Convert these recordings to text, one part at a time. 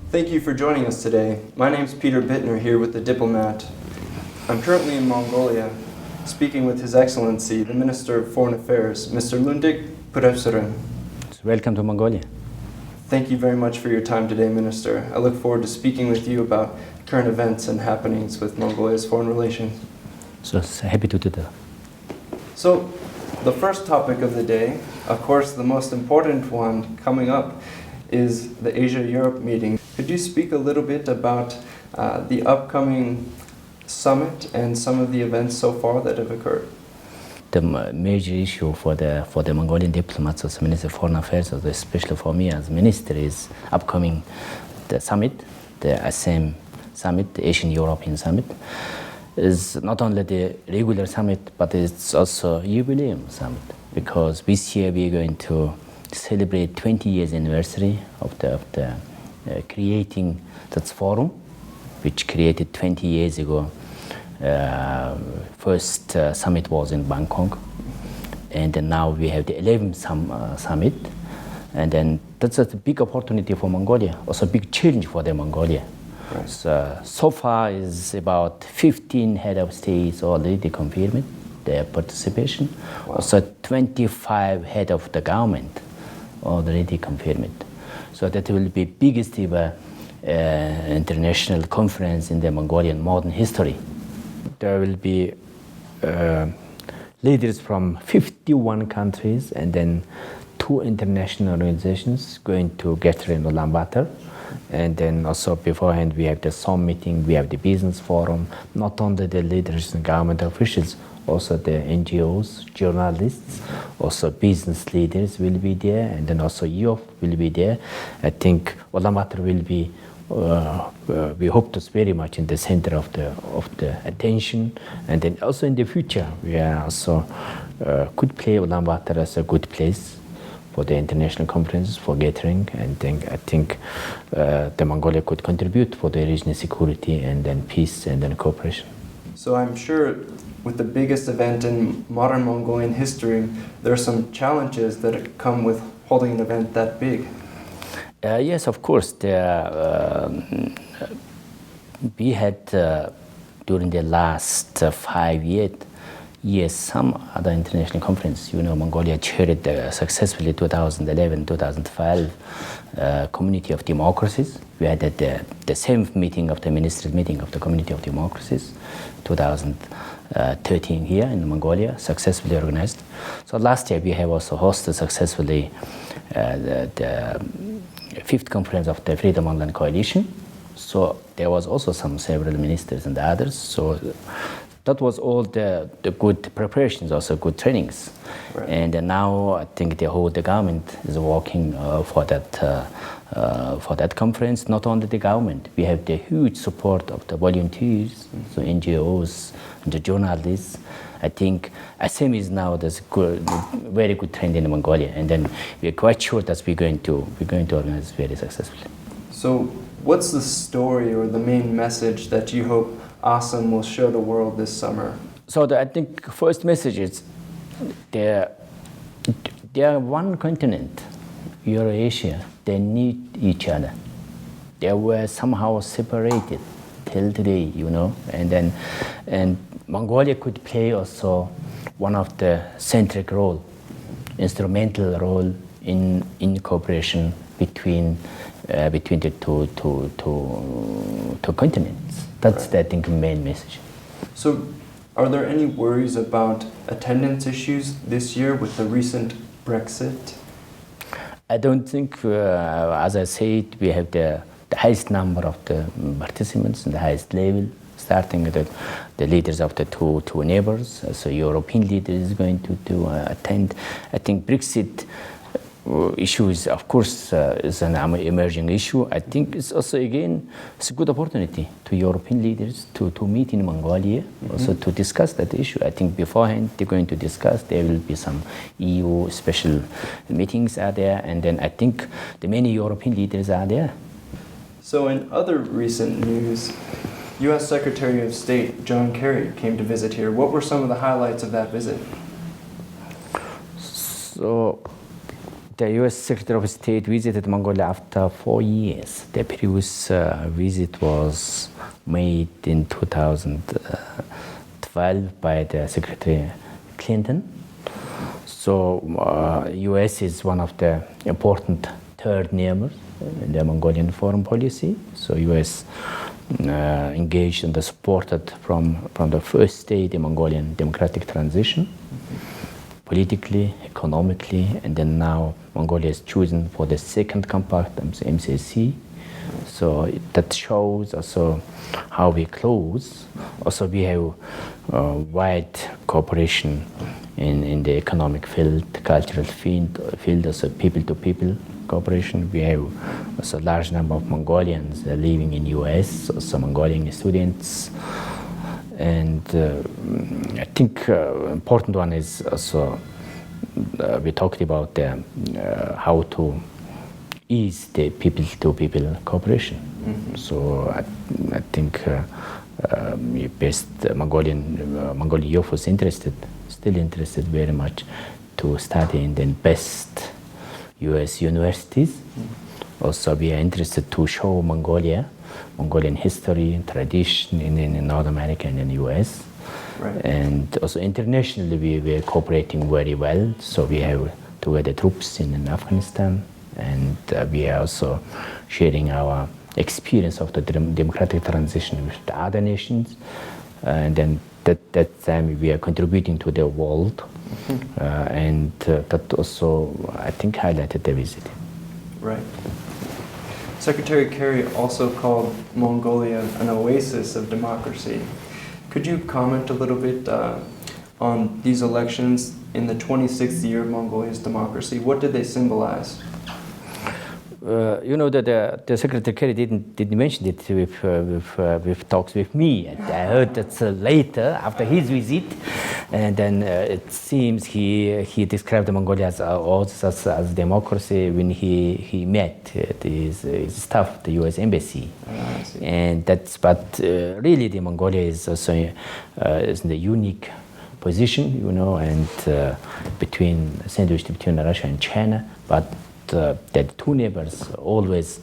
Thank you for joining us today. My name is Peter Bittner here with the Diplomat. I'm currently in Mongolia, speaking with His Excellency, the Minister of Foreign Affairs, Mr. Lundeg Purevsuren. Welcome to Mongolia. Thank you very much for your time today, Minister. I look forward to speaking with you about current events and happenings with Mongolia's foreign relations. So happy to do that. So, the first topic of the day, of course the most important one coming up, is the Asia-Europe meeting. Could you speak a little bit about the upcoming summit and some of the events so far that have occurred? The major issue for the Mongolian diplomats as Minister of Foreign Affairs, especially for me as Minister, is upcoming the summit, the ASEM summit, the Asian European Summit. Is not only the regular summit, but it's also jubileum summit, because this year we're going to celebrate 20 years anniversary of the creating that forum, which created 20 years ago. First summit was in Bangkok, and then now we have the 11th summit, and then that's a big opportunity for Mongolia, also a big challenge for the Mongolia. Right. So far is about 15 head of states already confirmed their participation. Wow. Also 25 head of the government already confirmed. So that will be biggest ever international conference in the Mongolian modern history. There will be leaders from 51 countries and then 2 international organizations going to gather in Ulaanbaatar. And then also beforehand we have the SOM meeting, we have the business forum, not only the leaders and government officials, also the NGOs, journalists, also business leaders will be there, and then also youth will be there. I think Ulaanbaatar will be, we hope to very much in the center of the attention, and then also in the future we are also could play Ulaanbaatar as a good place for the international conferences, for gathering, and I think the Mongolia could contribute for the regional security and then peace and then cooperation. So I'm sure with the biggest event in modern Mongolian history, there are some challenges that come with holding an event that big. Yes, of course. We had during the last 5 years, some other international conference. You know, Mongolia chaired successfully 2011-2012 Community of Democracies. We had the 7th meeting of the Ministerial Meeting of the Community of Democracies, 2013 here in Mongolia, successfully organized. So last year we have also hosted successfully the 5th conference of the Freedom Online Coalition. So there was also several ministers and others. So that was all the good preparations, also good trainings. Right. And now I think the government is working for that conference. Not only the government, we have the huge support of the volunteers, so NGOs, and the journalists. I think ASEM is now this very good trend in Mongolia, and then we are quite sure that we're going to organize very successfully. So, what's the story or the main message that you hope ASEM will show the world this summer? So I think first message is they are one continent, Eurasia. They need each other. They were somehow separated till today, you know, and Mongolia could play also one of the central role, instrumental role in cooperation between the two continents. That's Right. I think the main message. So, are there any worries about attendance issues this year with the recent Brexit? I don't think, as I said, we have the highest number of the participants and the highest level, starting with the leaders of the two neighbors. So European leaders is going to attend. I think Brexit issue is, of course, is an emerging issue. I think it's also, again, it's a good opportunity to European leaders to meet in Mongolia, also to discuss that issue. I think beforehand they're going to discuss. There will be some EU special meetings are there, and then I think the many European leaders are there. So in other recent news, U.S. Secretary of State John Kerry came to visit here. What were some of the highlights of that visit? So The U.S. Secretary of State visited Mongolia after 4 years. The previous visit was made in 2012 by the Secretary Clinton. So U.S. is one of the important third neighbors in the Mongolian foreign policy. So U.S. Engaged and supported from the first stage the Mongolian democratic transition, politically, economically, and then now Mongolia is chosen for the second compartment, MCC. So that shows also how we close. Also we have wide cooperation in the economic field, cultural field, also people-to-people cooperation. We have also a large number of Mongolians living in US, also Mongolian students. And I think important one is also we talked about how to ease the people-to-people cooperation. So I think best Mongolian youth was still interested very much to study in the best U.S. universities. Also, we are interested to show Mongolian history and tradition in North America and in the U.S. Right. And also internationally, we are cooperating very well. So we have together troops in Afghanistan, and we are also sharing our experience of the democratic transition with the other nations. And then that time we are contributing to the world. And that also, I think, highlighted the visit. Right. Secretary Kerry also called Mongolia an oasis of democracy. Could you comment a little bit on these elections in the 26th year of Mongolia's democracy? What did they symbolize? You know that the Secretary Kerry didn't mention it with talks with me. And I heard that later after his visit, and then it seems he described Mongolia as democracy when he met his staff, the U.S. embassy, and but really the Mongolia is also is in a unique position, you know, and sandwiched between Russia and China, but. The two neighbors always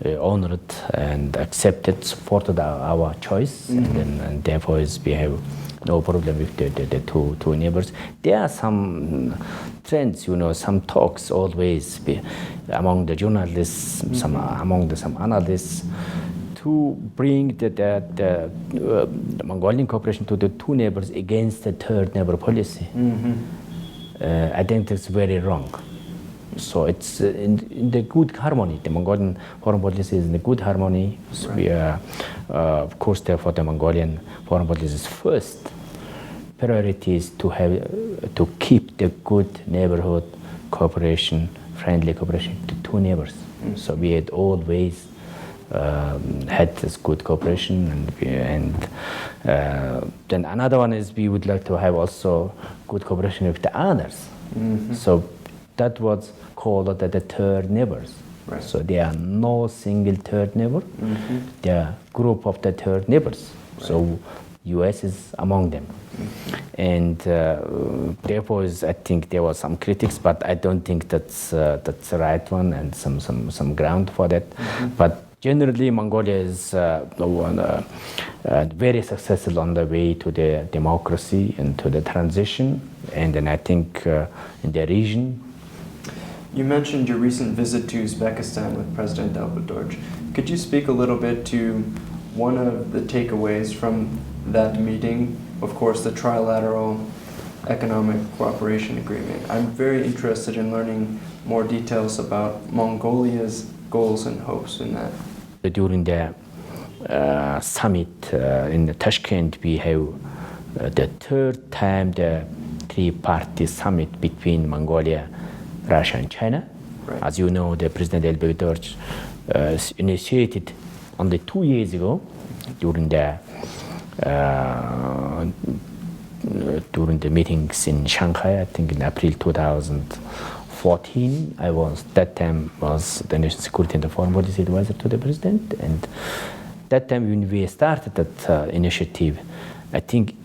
honored and accepted, supported our choice, and therefore we have no problem with the two neighbors. There are some trends, you know, some talks always among the journalists, among some analysts, to bring the Mongolian cooperation to the two neighbors against the third neighbor policy. I think that's very wrong. So it's in the good harmony. The Mongolian foreign policy is in the good harmony. So we are, of course, therefore, the Mongolian foreign policy's first priority is to keep the good neighborhood cooperation, friendly cooperation to two neighbors. So we had always had this good cooperation, and then another one is we would like to have also good cooperation with the others. So that was called the third neighbors. Right. So there are no single third neighbor. There are group of the third neighbors. Right. So U.S. is among them. And therefore, I think there was some critics, but I don't think that's the right one, and some ground for that. But generally, Mongolia is very successful on the way to the democracy and to the transition. And then I think in the region. You mentioned your recent visit to Uzbekistan with President Elbadorj. Could you speak a little bit to one of the takeaways from that meeting? Of course, the Trilateral Economic Cooperation Agreement. I'm very interested in learning more details about Mongolia's goals and hopes in that. During the summit in Tashkent, we have the third time the three-party summit between Mongolia, Russia and China. Right. As you know, the President Elbadorj initiated only 2 years ago during the meetings in Shanghai, I think in April 2014. That time was the National Security and the Foreign Policy Advisor to the President, and that time when we started that initiative, I think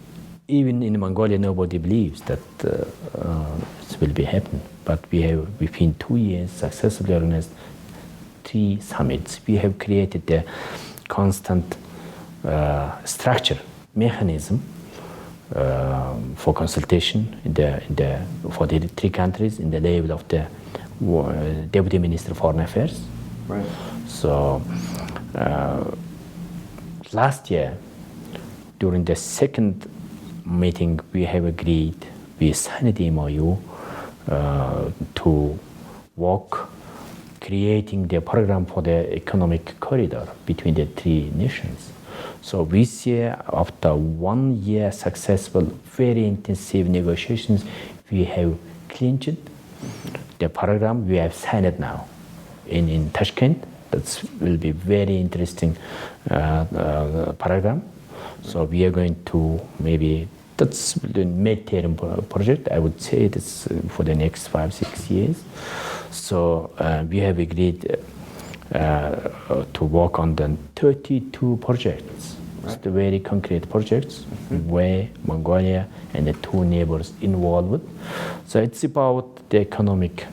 even in Mongolia, nobody believes that it will be happening. But we have, within 2 years, successfully organized 3 summits. We have created a constant structure, mechanism for consultation for the 3 countries in the level of the Deputy Minister of Foreign Affairs. Right. So last year, during the second meeting, we have agreed, we signed the MOU to work creating the program for the economic corridor between the 3 nations. So this year, after 1 year successful, very intensive negotiations, we have clinched the program. We have signed it now in Tashkent. That will be very interesting program. So we are going to maybe, that's the mid-term project. I would say it's for the next 5-6 years. So we have agreed to work on the 32 projects. Right. It's the very concrete projects where Mongolia and the 2 neighbors involved. So it's about the economic,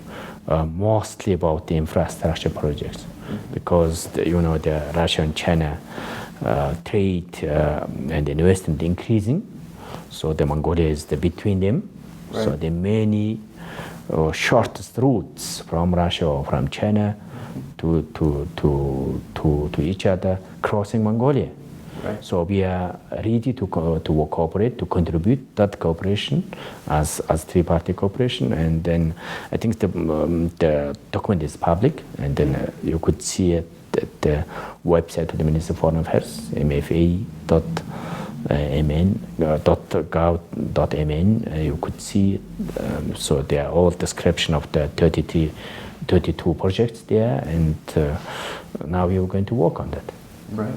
mostly about the infrastructure projects, because the Russia and China trade and investment increasing. So the Mongolia is between them. Right. So the many shortest routes from Russia or from China to each other crossing Mongolia. Right. So we are ready to cooperate, to contribute that cooperation as three-party cooperation. And then I think the document is public, and then you could see it at the website of the Ministry of Foreign Affairs, mfa.gov.mn. You could see it. So there are all description of the 32 projects there, and now we are going to work on that. Right.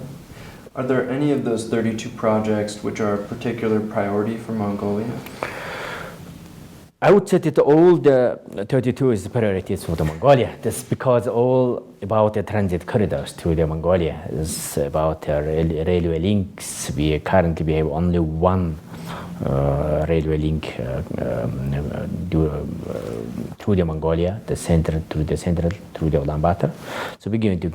Are there any of those 32 projects which are a particular priority for Mongolia? I would say that all the 32 is priorities for the Mongolia. That's because all about the transit corridors to the Mongolia. It's about railway links. We currently have only 1 railway link through the Mongolia, through the Ulaanbaatar. So we're going to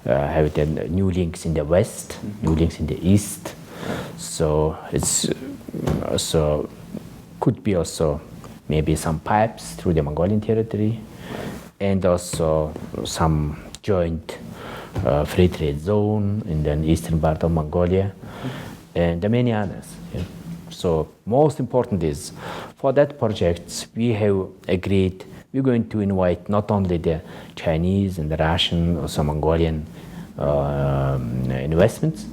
have the new links in the west, new links in the east. So it's could be also maybe some pipes through the Mongolian territory, and also some joint free trade zone in the eastern part of Mongolia, and many others. Yeah. So most important is, for that project, we have agreed we're going to invite not only the Chinese and the Russian, also Mongolian investments,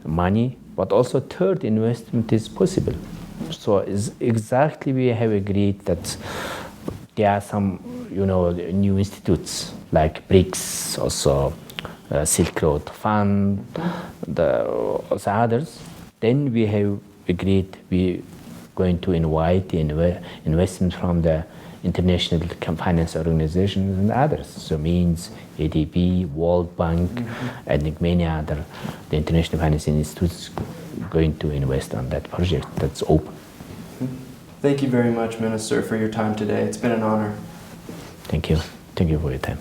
money, but also third investment is possible. So exactly we have agreed that there are some, new institutes like BRICS, also Silk Road Fund, also others. Then we have agreed we going to invite the investment from the international finance organizations and others. So means ADB, World Bank, and many other the international financing institutes going to invest on that project. That's open. Thank you very much, Minister, for your time today. It's been an honor. Thank you. Thank you for your time.